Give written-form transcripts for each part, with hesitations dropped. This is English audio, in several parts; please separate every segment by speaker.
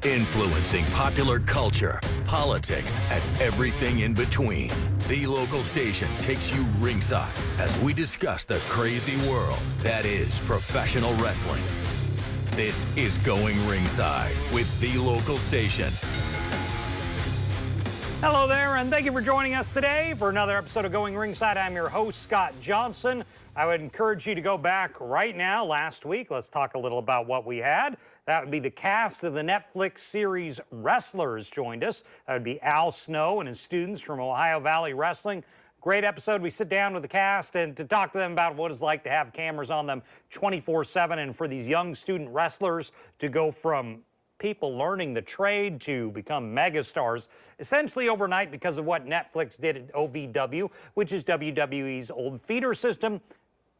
Speaker 1: Influencing popular culture, politics, and everything in between. The local station takes you ringside as we discuss the crazy world that is professional wrestling. This is Going Ringside with the local station.
Speaker 2: Hello there, and thank you for joining us today for another episode of Going Ringside. I'm your host, Scott Johnson. I would encourage you to go back right now. Last week, let's talk a little about what we had. That would be the cast of the Netflix series Wrestlers joined us. That would be Al Snow and his students from Ohio Valley Wrestling. Great episode. We sit down with the cast and to talk to them about what it's like to have cameras on them 24/7 and for these young student wrestlers to go from people learning the trade to become megastars essentially overnight because of what Netflix did at OVW, which is WWE's old feeder system.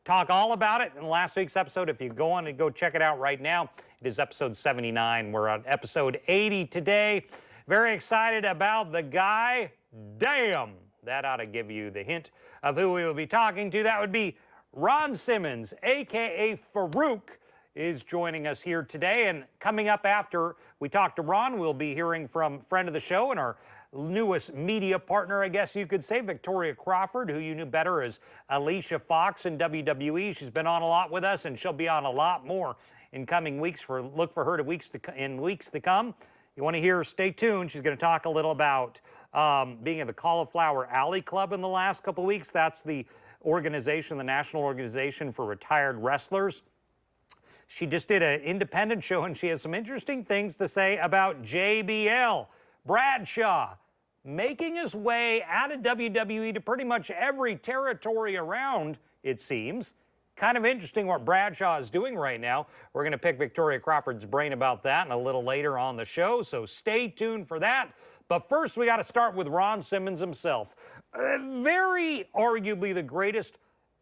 Speaker 2: Talk all about it in last week's episode. If you go on and go check it out right now, it is episode 79. We're on episode 80 today. Very excited about the guy. Damn, that ought to give you the hint of who we will be talking to. That would be Ron Simmons, a.k.a. Farouk, is joining us here today. And coming up after we talk to Ron, we'll be hearing from friend of the show and our newest media partner, I guess you could say, Victoria Crawford, who you knew better as Alicia Fox in WWE. She's been on a lot with us, and she'll be on a lot more in coming weeks. Look for her in weeks to come. You want to hear her, stay tuned. She's going to talk a little about being at the Cauliflower Alley Club in the last couple of weeks. That's the organization, the National Organization for Retired Wrestlers. She just did an independent show, and she has some interesting things to say about JBL. Bradshaw making his way out of WWE to pretty much every territory around, it seems. Kind of interesting what Bradshaw is doing right now. We're going to pick Victoria Crawford's brain about that and a little later on the show, so stay tuned for that. But first, we got to start with Ron Simmons himself. Very arguably the greatest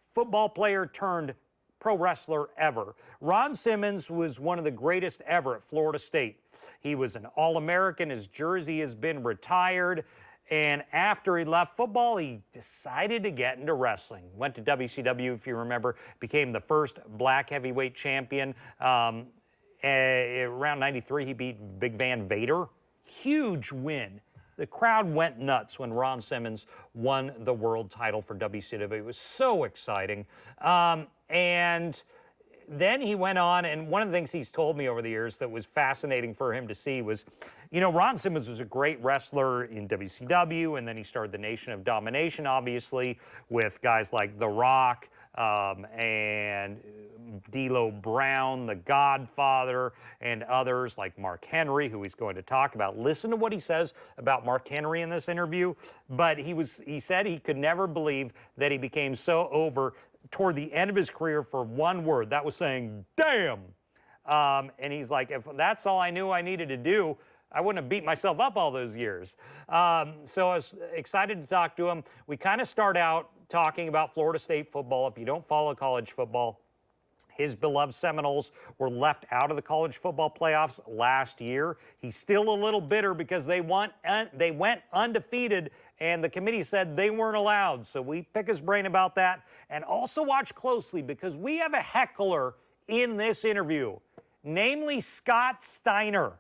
Speaker 2: football player turned pro wrestler ever. Ron Simmons was one of the greatest ever at Florida State. He was an All-American. His jersey has been retired. And after he left football, he decided to get into wrestling. Went to WCW, if you remember, became the first black heavyweight champion. Around 93, he beat Big Van Vader. Huge win. The crowd went nuts when Ron Simmons won the world title for WCW. It was so exciting. And then he went on, and one of the things he's told me over the years that was fascinating for him to see was, you know, Ron Simmons was a great wrestler in WCW, and then he started the Nation of Domination, obviously, with guys like The Rock and D'Lo Brown, The Godfather, and others like Mark Henry, who he's going to talk about. Listen to what he says about Mark Henry in this interview. But he said he could never believe that he became so over toward the end of his career for one word. That was saying, damn. And he's like, if that's all I knew I needed to do, I wouldn't have beat myself up all those years. So I was excited to talk to him. We kind of start out talking about Florida State football. If you don't follow college football, his beloved Seminoles were left out of the college football playoffs last year. He's still a little bitter because they went undefeated, and the committee said they weren't allowed. So we pick his brain about that. And also watch closely because we have a heckler in this interview, namely Scott Steiner.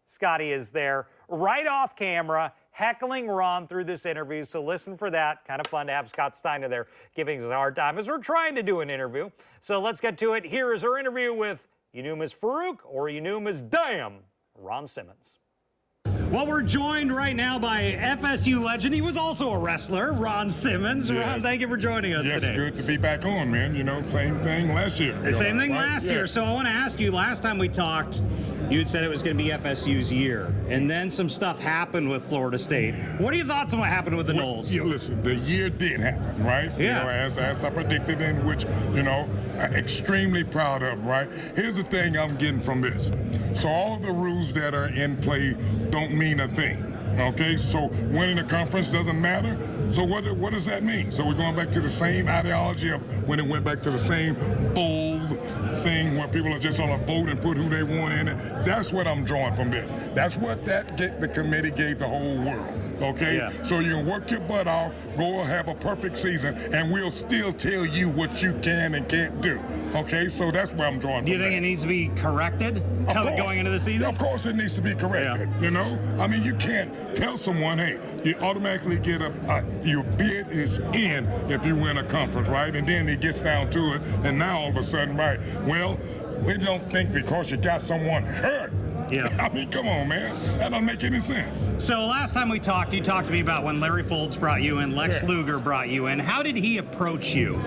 Speaker 2: Scotty is there right off camera heckling Ron through this interview, so listen for that. Kind of fun to have Scott Steiner there giving us a hard time as we're trying to do an interview. So let's get to it. Here is our interview with, you knew him as Farouk or you knew him as Damn, Ron Simmons. Well, we're joined right now by FSU legend. He was also a wrestler, Ron Simmons.
Speaker 3: Yes.
Speaker 2: Ron, thank you for joining us today.
Speaker 3: Yes, good to be back on, man. You know, same thing last year.
Speaker 2: Same thing last year. So I want to ask you, last time we talked, you had said it was going to be FSU's year. And then some stuff happened with Florida State. What are your thoughts on what happened with the Noles?
Speaker 3: Yeah, listen, the year did happen, right?
Speaker 2: Yeah.
Speaker 3: You know, as I predicted, in which, you know, I'm extremely proud of, right? Here's the thing I'm getting from this. So all of the rules that are in play don't mean a thing. Okay, so winning the conference doesn't matter. So what does that mean? So we're going back to the same ideology of when it went back to the same bold thing where people are just on a vote and put who they want in it. That's what I'm drawing from this. That's what the committee gave the whole world. Okay?
Speaker 2: Yeah.
Speaker 3: So you can work your butt off, go have a perfect season, and we'll still tell you what you can and can't do. Okay? So that's where I'm drawing from.
Speaker 2: Do you think it needs to be corrected going into the season?
Speaker 3: Of course it needs to be corrected.
Speaker 2: Yeah.
Speaker 3: You know? I mean, you can't tell someone, hey, you automatically get your bid is in if you win a conference, right? And then it gets down to it, and now all of a sudden, right, well, we don't think because you got someone hurt.
Speaker 2: Yeah.
Speaker 3: I mean, come on, man. That don't make any sense.
Speaker 2: So last time we talked, you talked to me about when Larry Folds brought you in, Lex Luger brought you in. How did he approach you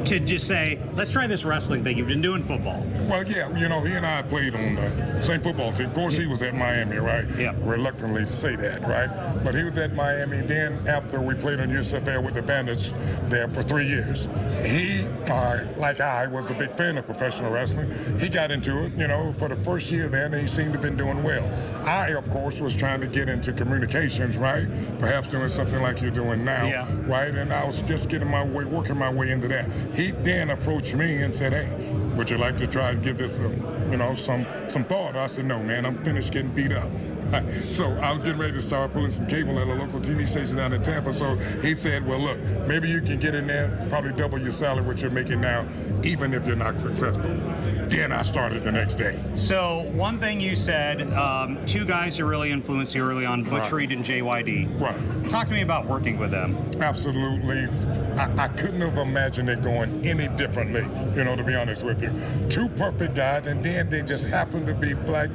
Speaker 2: to just say, let's try this wrestling thing? You've been doing football.
Speaker 3: Well, yeah, you know, he and I played on the same football team. Of course, he was at Miami, right?
Speaker 2: Yeah.
Speaker 3: Reluctantly to say that, right? But he was at Miami. Then after we played on USFL with the Bandits there for 3 years, he, like I, was a big fan of professional wrestling. He got into it, you know, for the first year there, and he seemed to have been doing well. I, of course, was trying to get into communications, right? Perhaps doing something like you're doing now, right? And I was just working my way into that. He then approached me and said, hey, would you like to try and give this some thought? I said, no, man, I'm finished getting beat up. So I was getting ready to start pulling some cable at a local TV station down in Tampa. So he said, well, look, maybe you can get in there, probably double your salary, what you're making now, even if you're not successful. Then I started the next day.
Speaker 2: So one thing you said, two guys who really influenced you early on, Butch Reed and JYD.
Speaker 3: Right.
Speaker 2: Talk to me about working with them.
Speaker 3: Absolutely. I couldn't have imagined it going any differently, you know, to be honest with you. Two perfect guys, and then they just happened to be black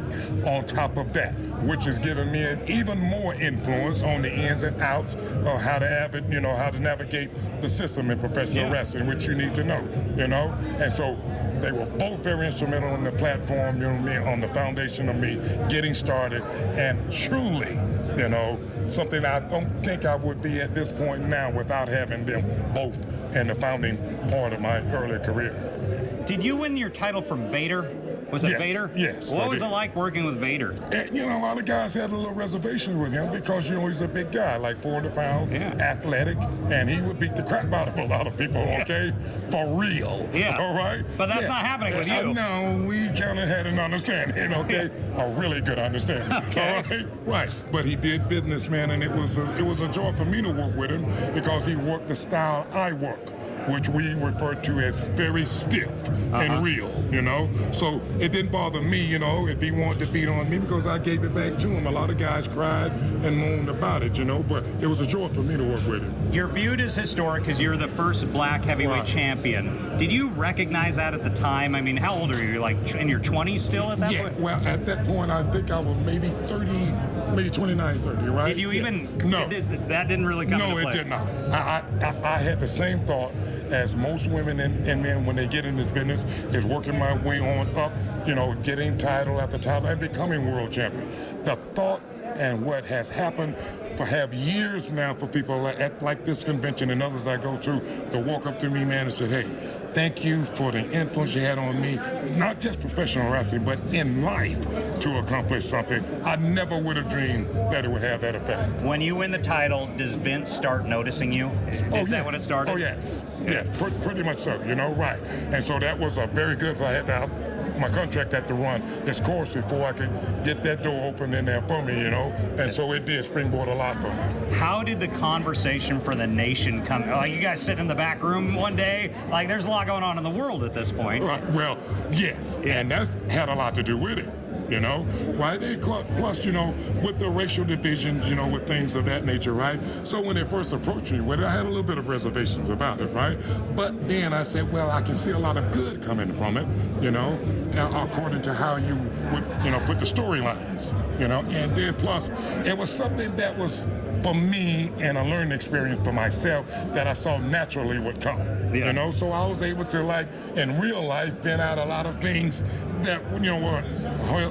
Speaker 3: on top of that, which has given me an even more influence on the ins and outs of how to navigate the system in professional wrestling, which you need to know, you know? And so they were both very instrumental on the platform, you know, on the foundation of me getting started, and truly, you know, something I don't think I would be at this point now without having them both in the founding part of my early career.
Speaker 2: Did you win your title from Vader? Was it Vader?
Speaker 3: Yes.
Speaker 2: What was it like working with Vader?
Speaker 3: And, you know, a lot of guys had a little reservation with him because, you know, he's a big guy, like 400 pounds, athletic, and he would beat the crap out of a lot of people, okay? For real.
Speaker 2: Yeah.
Speaker 3: All right?
Speaker 2: But that's not happening with you.
Speaker 3: No, we kind of had an understanding, okay? A really good understanding.
Speaker 2: Okay.
Speaker 3: All right? Right. But he did business, man, and it was a joy for me to work with him because he worked the style I work, which we refer to as very stiff and real, you know? So it didn't bother me, you know, if he wanted to beat on me because I gave it back to him. A lot of guys cried and moaned about it, you know, but it was a joy for me to work with him.
Speaker 2: You're viewed as historic because you're the first black heavyweight champion. Did you recognize that at the time? I mean, how old are you? Like in your 20s still at that point?
Speaker 3: Yeah, well, at that point, I think I was maybe 30, maybe 29, 30, right?
Speaker 2: Did you even?
Speaker 3: No.
Speaker 2: That didn't really come into play.
Speaker 3: No, it did not. I had the same thought as most women and men when they get in this business, is working my way on up, you know, getting title after title and becoming world champion. The thought and what has happened for years now for people like this convention and others I go to walk up to me, man, and say, hey, thank you for the influence you had on me, not just professional wrestling, but in life to accomplish something. I never would have dreamed that it would have that effect.
Speaker 2: When you win the title, does Vince start noticing you? Is that when it started?
Speaker 3: Oh, yes. Yes, pretty much so, you know, right. And so that was a very good, so I had to my contract had to run its course before I could get that door open in there for me, you know, and so it did springboard a lot for me.
Speaker 2: How did the conversation for the nation come? Like, you guys sit in the back room one day, like there's a lot going on in the world at this point.
Speaker 3: Right, well, yes, and that had a lot to do with it. You know, right? Plus, you know, with the racial divisions, you know, with things of that nature, right? So when they first approached me with it, I had a little bit of reservations about it, right? But then I said, well, I can see a lot of good coming from it, you know, according to how you would, you know, put the storylines, you know, and then plus, it was something that was for me and a learning experience for myself that I saw naturally would come, you know? So I was able to, like, in real life, vent out a lot of things that, you know, were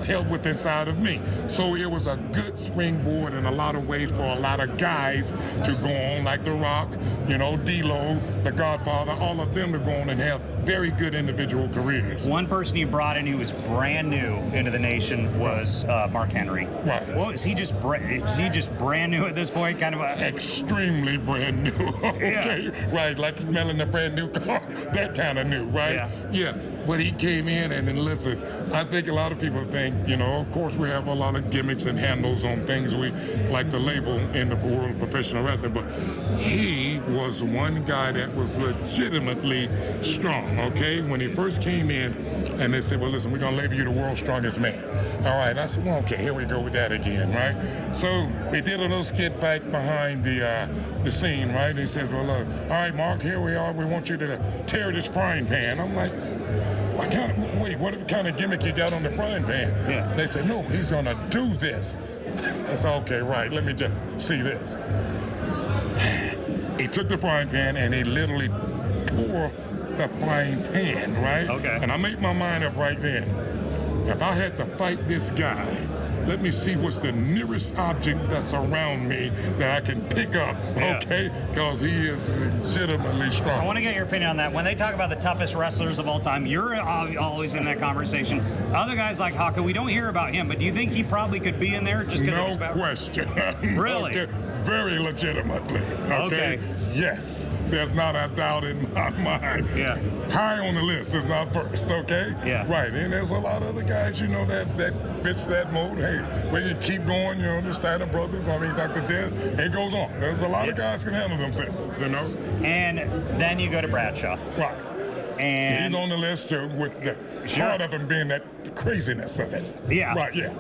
Speaker 3: held within inside of me. So it was a good springboard in a lot of ways for a lot of guys to go on, like The Rock, you know, D-Lo, The Godfather, all of them to go on and have very good individual careers.
Speaker 2: One person you brought in who was brand new into the nation was Mark Henry.
Speaker 3: Right.
Speaker 2: Well, is he just brand new at this point? Kind of
Speaker 3: extremely brand new. Okay, yeah. Right, like smelling a brand new car, that kind of new, right? Yeah. But he came in and then listen, I think a lot of people think, you know, of course we have a lot of gimmicks and handles on things we like to label in the world of professional wrestling, but he was one guy that was legitimately strong, okay? When he first came in and they said, well, listen, we're gonna label you the world's strongest man. All right, I said, well, okay, here we go with that again, right? So they did a little skit back behind the scene, right? And he says, well, all right, Mark, here we are. We want you to tear this frying pan. I'm like, what kind of gimmick you got on the frying pan? Yeah. They said, no, he's gonna do this. I said, okay, right, let me just see this. He took the frying pan and he literally tore the frying pan, right? Okay. And I made my mind up right then. If I had to fight this guy, let me see what's the nearest object that's around me that I can pick up, okay? Because he is legitimately strong.
Speaker 2: I want to get your opinion on that. When they talk about the toughest wrestlers of all time, you're always in that conversation. Other guys like Haka, we don't hear about him, but do you think he probably could be in there just because
Speaker 3: No question.
Speaker 2: Really?
Speaker 3: Okay. Very legitimately, okay? Yes, there's not a doubt in my mind. Yeah. High on the list is not first, okay? Yeah. Right, and there's a lot of other guys, you know, that fits that mold. Hey, we can keep going, you know, the Steiner brothers, I mean, Dr. Death, it goes on. There's a lot of guys can handle themselves, you know?
Speaker 2: And then you go to Bradshaw.
Speaker 3: Right.
Speaker 2: And
Speaker 3: he's on the list too, with the part of him being that craziness of it.
Speaker 2: Yeah.
Speaker 3: Right, yeah.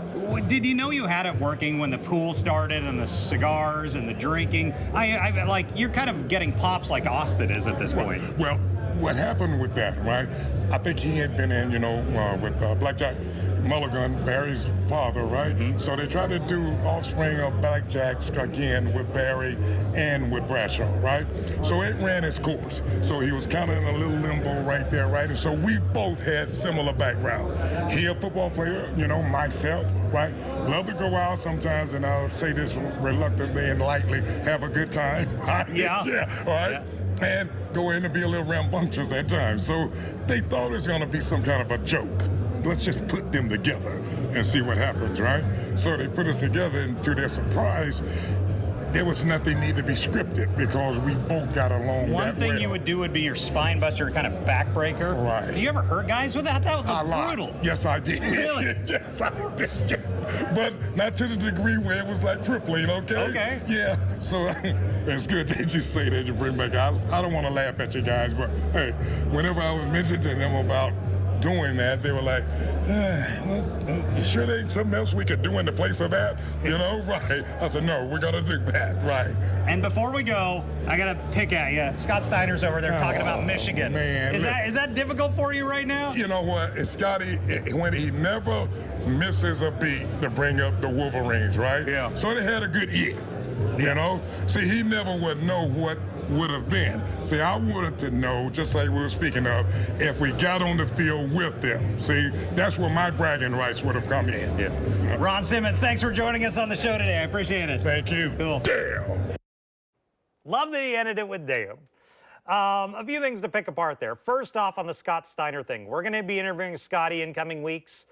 Speaker 2: Did you know you had it working when the pool started and the cigars and the drinking? I like, you're kind of getting pops like Austin is at this point.
Speaker 3: Well, what happened with that, right? I think he had been in, you know, with Blackjack Mulligan, Barry's father, right? Mm-hmm. So they tried to do offspring of Blackjacks again with Barry and with Bradshaw, right? So it ran its course. So he was kind of in a little limbo right there, right? And so we both had similar background. He a football player, you know, myself, right? Love to go out sometimes, and I'll say this reluctantly and lightly, have a good time, right? Yeah. Yeah, right? Yeah. And go in and be a little rambunctious at times. So they thought it was going to be some kind of a joke. Let's just put them together and see what happens, right? So they put us together, and to their surprise, there was nothing need to be scripted because we both got along.
Speaker 2: One thing you would do would be your spine buster, kind of backbreaker.
Speaker 3: Right.
Speaker 2: Do you ever hurt guys with that? That was brutal.
Speaker 3: Yes, I did.
Speaker 2: Really?
Speaker 3: Yes, I did. But not to the degree where it was like crippling, okay? Okay. Yeah, so it's good that you say that, you bring back. I don't want to laugh at you guys, but hey, whenever I was mentioning to them about doing that, they were like, you sure there ain't something else we could do in the place of that? You know, right? I said, no, we're gonna do that, right.
Speaker 2: And before we go, I gotta pick at you. Scott Steiner's over there talking about Michigan.
Speaker 3: Man,
Speaker 2: is that difficult for you right now?
Speaker 3: You know what, Scotty, when he never misses a beat to bring up the Wolverines, right? Yeah. So they had a good year, you know? See, he never would know what would have been. See, I wanted to know, just like we were speaking of, if we got on the field with them. See, that's where my bragging rights would have come in. Yeah.
Speaker 2: Ron Simmons, thanks for joining us on the show today. I appreciate it.
Speaker 3: Thank you.
Speaker 2: Cool.
Speaker 3: Damn.
Speaker 2: Love that he ended it with damn. A few things to pick apart there. First off, on the Scott Steiner thing, we're going to be interviewing Scotty in coming weeks.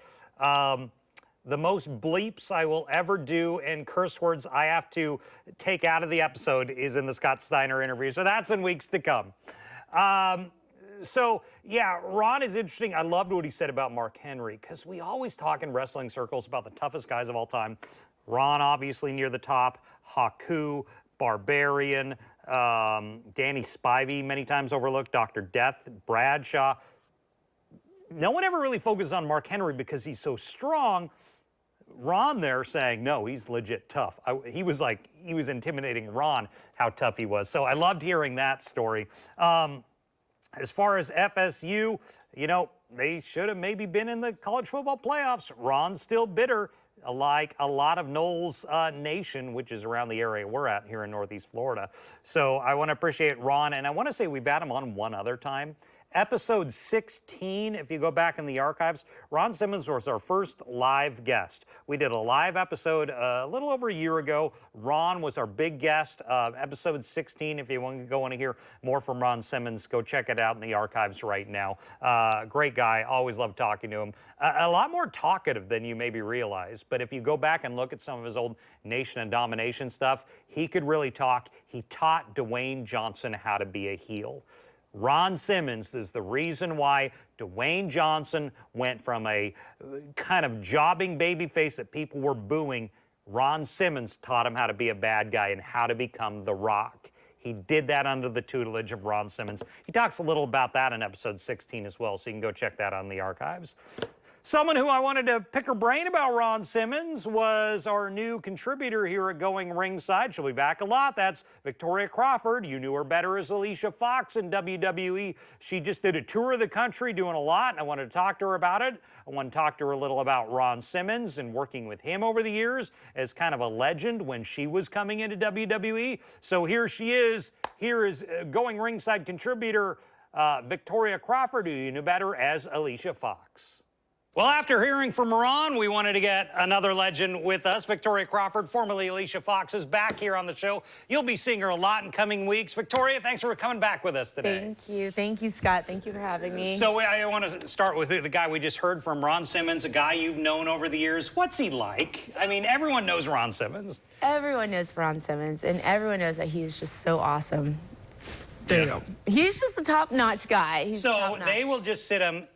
Speaker 2: The most bleeps I will ever do and curse words I have to take out of the episode is in the Scott Steiner interview. So that's in weeks to come. So, yeah, Ron is interesting. I loved what he said about Mark Henry, because we always talk in wrestling circles about the toughest guys of all time. Ron, obviously, near the top. Haku, Barbarian, Danny Spivey, many times overlooked. Dr. Death, Bradshaw. No one ever really focuses on Mark Henry because he's so strong. Ron there saying, no, he's legit tough. He was intimidating Ron, how tough he was. So I loved hearing that story. As far as FSU, you know, they should have maybe been in the college football playoffs. Ron's still bitter, like a lot of Knowles Nation, which is around the area we're at here in Northeast Florida. So I want to appreciate Ron, and I want to say we've had him on one other time, Episode 16, if you go back in the archives, Ron Simmons was our first live guest. We did a live episode a little over a year ago. Ron was our big guest. Episode 16, if you want to hear more from Ron Simmons, go check it out in the archives right now. Great guy. Always love talking to him. A lot more talkative than you maybe realize. But if you go back and look at some of his old Nation and Domination stuff, he could really talk. He taught Dwayne Johnson how to be a heel. Ron Simmons is the reason why Dwayne Johnson went from a kind of jobbing babyface that people were booing. Ron Simmons taught him how to be a bad guy and how to become The Rock. He did that under the tutelage of Ron Simmons. He talks a little about that in episode 16 as well, so you can go check that out in the archives. Someone who I wanted to pick her brain about Ron Simmons was our new contributor here at Going Ringside. She'll be back a lot. That's Victoria Crawford. You knew her better as Alicia Fox in WWE. She just did a tour of the country doing a lot, and I wanted to talk to her about it. I want to talk to her a little about Ron Simmons and working with him over the years as kind of a legend when she was coming into WWE. So here she is. Here is Going Ringside contributor Victoria Crawford, who you knew better as Alicia Fox. Well, after hearing from Ron, we wanted to get another legend with us. Victoria Crawford, formerly Alicia Fox, is back here on the show. You'll be seeing her a lot in coming weeks. Victoria, thanks for coming back with us today.
Speaker 4: Thank you. Thank you, Scott. Thank you for having me.
Speaker 2: So I want to start with the guy we just heard from, Ron Simmons, a guy you've known over the years. What's he like? I mean, everyone knows Ron Simmons.
Speaker 4: Everyone knows Ron Simmons, and everyone knows that he's just so awesome.
Speaker 2: There you go.
Speaker 4: He's just a top-notch guy. He's
Speaker 2: So
Speaker 4: top-notch.
Speaker 2: they will just sit him.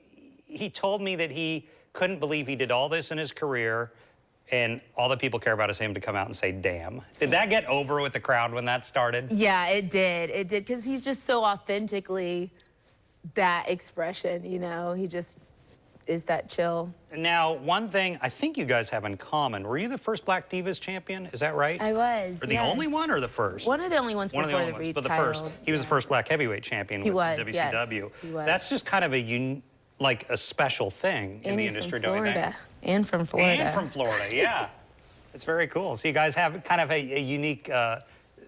Speaker 2: He told me that he couldn't believe he did all this in his career, and all that people care about is him to come out and say, damn. Did that get over with the crowd when that started?
Speaker 4: Yeah, it did. It did, because he's just so authentically that expression, you know? He just is that chill.
Speaker 2: Now, one thing I think you guys have in common, were you the first Black Divas champion? Is that right?
Speaker 4: I was,
Speaker 2: Or the only one or the first?
Speaker 4: One of the only ones
Speaker 2: One
Speaker 4: before
Speaker 2: of the
Speaker 4: the
Speaker 2: only ones,
Speaker 4: retitled.
Speaker 2: but the first. He was the first Black Heavyweight champion with WCW.
Speaker 4: Yes, he was.
Speaker 2: That's just kind of like a special thing in the industry, don't you think?
Speaker 4: And from Florida.
Speaker 2: And from Florida, yeah. It's very cool. So you guys have kind of a unique,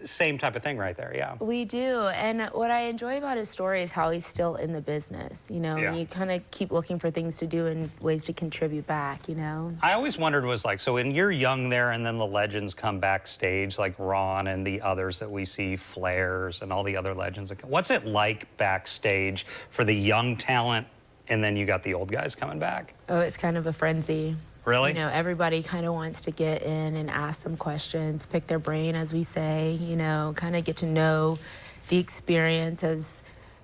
Speaker 2: same type of thing right there, yeah.
Speaker 4: We do, and what I enjoy about his story is how he's still in the business, you know?
Speaker 2: Yeah.
Speaker 4: And you kind of keep looking for things to do and ways to contribute back, you know?
Speaker 2: I always wondered was like, so when you're young there and then the legends come backstage, like Ron and the others that we see, Flairs and all the other legends, what's it like backstage for the young talent, and then you got the old guys coming back?
Speaker 4: Oh, it's kind of a frenzy.
Speaker 2: Really?
Speaker 4: You know, everybody kind of wants to get in and ask some questions, pick their brain, as we say, you know, kind of get to know the experience as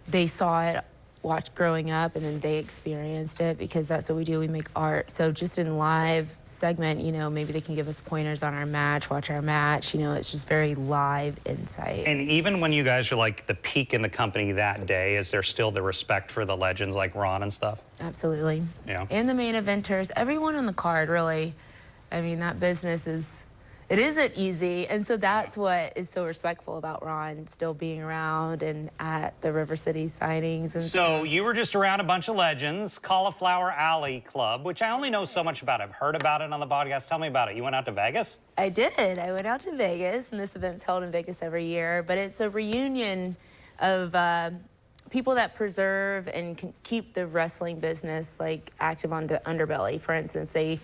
Speaker 4: they saw it, watched growing up, and then they experienced it, because that's what we do. We make art. So just in live segment, you know, maybe they can give us pointers on our match, watch our match. You know, it's just very live insight.
Speaker 2: And even when you guys are like the peak in the company that day, is there still the respect for the legends like Ron and stuff?
Speaker 4: Absolutely.
Speaker 2: Yeah.
Speaker 4: And the main eventers, everyone on the card, really. I mean, that business it isn't easy, and so that's what is so respectful about Ron still being around and at the River City signings and
Speaker 2: So you were just around a bunch of legends, Cauliflower Alley Club, which I only know so much about. I've heard about it on the podcast. Tell me about it. You went out to Vegas?
Speaker 4: I did. I went out to Vegas, and this event's held in Vegas every year, but it's a reunion of people that preserve and can keep the wrestling business like active on the underbelly. For instance, they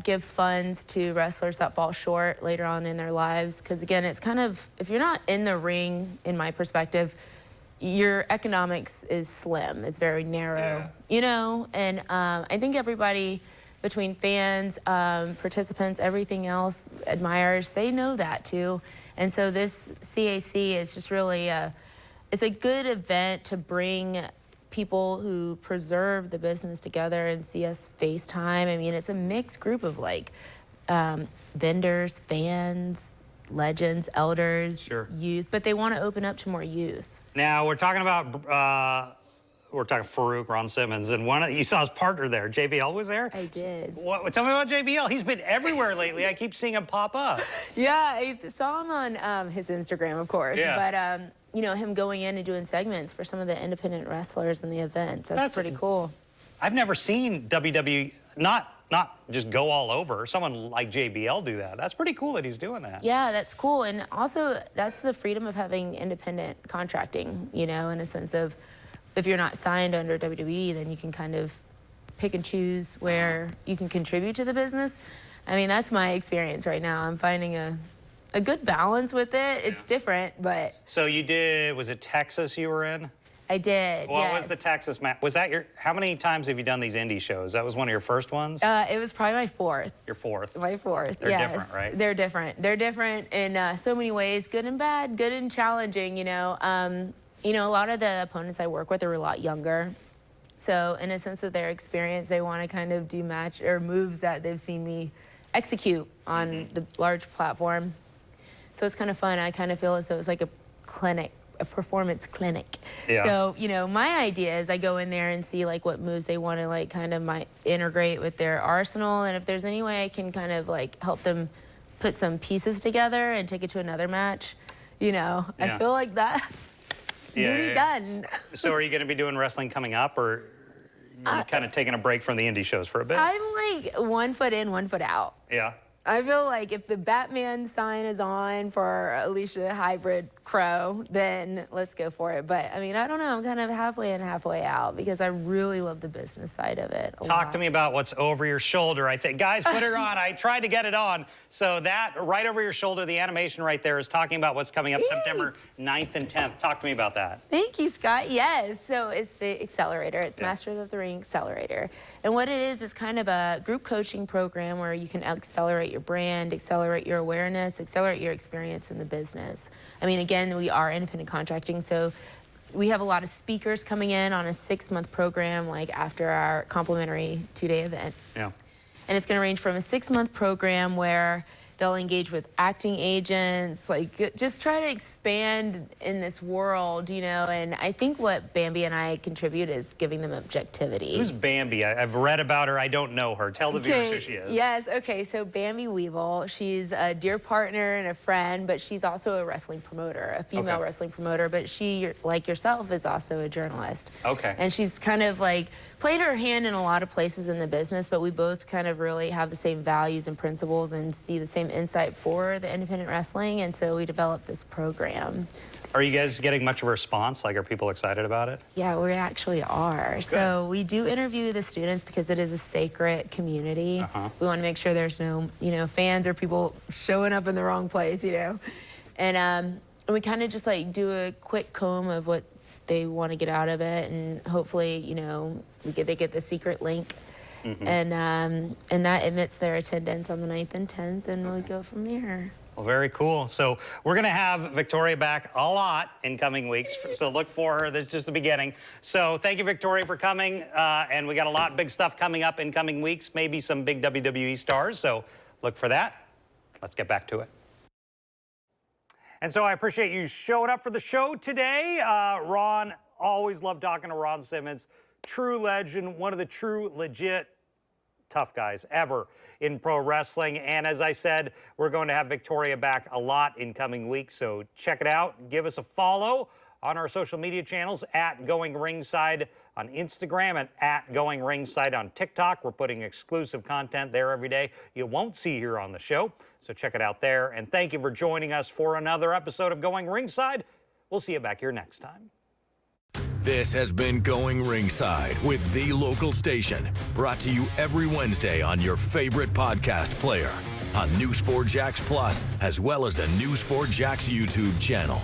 Speaker 4: give funds to wrestlers that fall short later on in their lives. Because again, it's kind of, if you're not in the ring, in my perspective, your economics is slim. It's very narrow, you know? And I think everybody, between fans, participants, everything else, admirers, they know that too. And so this CAC is just really it's a good event to bring people who preserve the business together and see us FaceTime. I mean, it's a mixed group of like vendors, fans, legends, elders, youth, but they want to open up to more youth.
Speaker 2: Now, we're talking about, Farouk, Ron Simmons, and you saw his partner there. JBL was there?
Speaker 4: I did.
Speaker 2: Tell me about JBL. He's been everywhere lately. I keep seeing him pop up.
Speaker 4: Yeah, I saw him on his Instagram, of course.
Speaker 2: Yeah.
Speaker 4: But, you know, him going in and doing segments for some of the independent wrestlers in the events. That's pretty cool.
Speaker 2: I've never seen WWE not just go all over. Someone like JBL do that. That's pretty cool that he's doing that.
Speaker 4: Yeah, that's cool. And also, that's the freedom of having independent contracting, you know, in a sense of if you're not signed under WWE, then you can kind of pick and choose where you can contribute to the business. I mean, that's my experience right now. I'm finding a good balance with it. It's different, but.
Speaker 2: So you did, was it Texas you were in?
Speaker 4: I did,
Speaker 2: What was the Texas match? Was that how many times have you done these indie shows? That was one of your first ones?
Speaker 4: It was probably my fourth.
Speaker 2: Your fourth?
Speaker 4: My fourth,
Speaker 2: They're different, right?
Speaker 4: They're different. They're different in so many ways, good and bad, good and challenging, you know. You know, a lot of the opponents I work with are a lot younger. So in a sense of their experience, they want to kind of do moves that they've seen me execute on the large platform. So it's kind of fun. I kind of feel as though it's like a clinic, a performance clinic.
Speaker 2: Yeah.
Speaker 4: So, you know, my idea is I go in there and see like what moves they want to like kind of integrate with their arsenal. And if there's any way I can kind of like help them put some pieces together and take it to another match, you know, I feel like that. Duty done.
Speaker 2: So are you going to be doing wrestling coming up, or you kind of taking a break from the indie shows for a bit?
Speaker 4: I'm like 1 foot in, 1 foot out.
Speaker 2: Yeah.
Speaker 4: I feel like if the Batman sign is on for Alicia Hybrid Crow, then let's go for it. But I mean, I don't know. I'm kind of halfway in, halfway out because I really love the business side of it.
Speaker 2: Talk to me about what's over your shoulder. I think, guys, put her on. I tried to get it on. So that right over your shoulder, the animation right there is talking about what's coming up September 9th and 10th. Talk to me about that.
Speaker 4: Thank you, Scott. Yes. So it's the Accelerator. It's Masters of the Ring Accelerator. And what it is kind of a group coaching program where you can accelerate your brand, accelerate your awareness, accelerate your experience in the business. I mean, again, we are independent contracting, so we have a lot of speakers coming in on a 6-month program, like after our complimentary 2-day event.
Speaker 2: Yeah.
Speaker 4: And it's going to range from a 6-month program where they'll engage with acting agents, like just try to expand in this world, you know, and I think what Bambi and I contribute is giving them objectivity.
Speaker 2: Who's Bambi? I've read about her. I don't know her. Tell the viewers who she is.
Speaker 4: Yes, okay, so Bambi Weevil, she's a dear partner and a friend, but she's also a wrestling promoter, a female wrestling promoter, but she, like yourself, is also a journalist.
Speaker 2: Okay.
Speaker 4: And she's kind of like played her hand in a lot of places in the business, but we both kind of really have the same values and principles and see the same insight for the independent wrestling, and so we developed this program.
Speaker 2: Are you guys getting much of a response? Like, are people excited about it?
Speaker 4: Yeah, we actually are. Good. So we do interview the students because it is a sacred community. We want to make sure there's no, you know, fans or people showing up in the wrong place, you know. And we kind of just like do a quick comb of what they want to get out of it, and hopefully, you know, they get the secret link. And that admits their attendance on the 9th and 10th, and we go from there.
Speaker 2: Well, very cool. So we're going to have Victoria back a lot in coming weeks, so look for her. That's just the beginning. So thank you, Victoria, for coming, and we got a lot of big stuff coming up in coming weeks, maybe some big WWE stars, so look for that. Let's get back to it. And so I appreciate you showing up for the show today. Ron, always love talking to Ron Simmons. True legend, one of the true legit tough guys ever in pro wrestling. And as I said, we're going to have Victoria back a lot in coming weeks. So check it out. Give us a follow on our social media channels at Going Ringside on Instagram and at Going Ringside on TikTok. We're putting exclusive content there every day you won't see here on the show. So check it out there. And thank you for joining us for another episode of Going Ringside. We'll see you back here next time.
Speaker 1: This has been Going Ringside with The Local Station, brought to you every Wednesday on your favorite podcast player, on News 4 Jax Plus, as well as the News 4 Jax YouTube channel.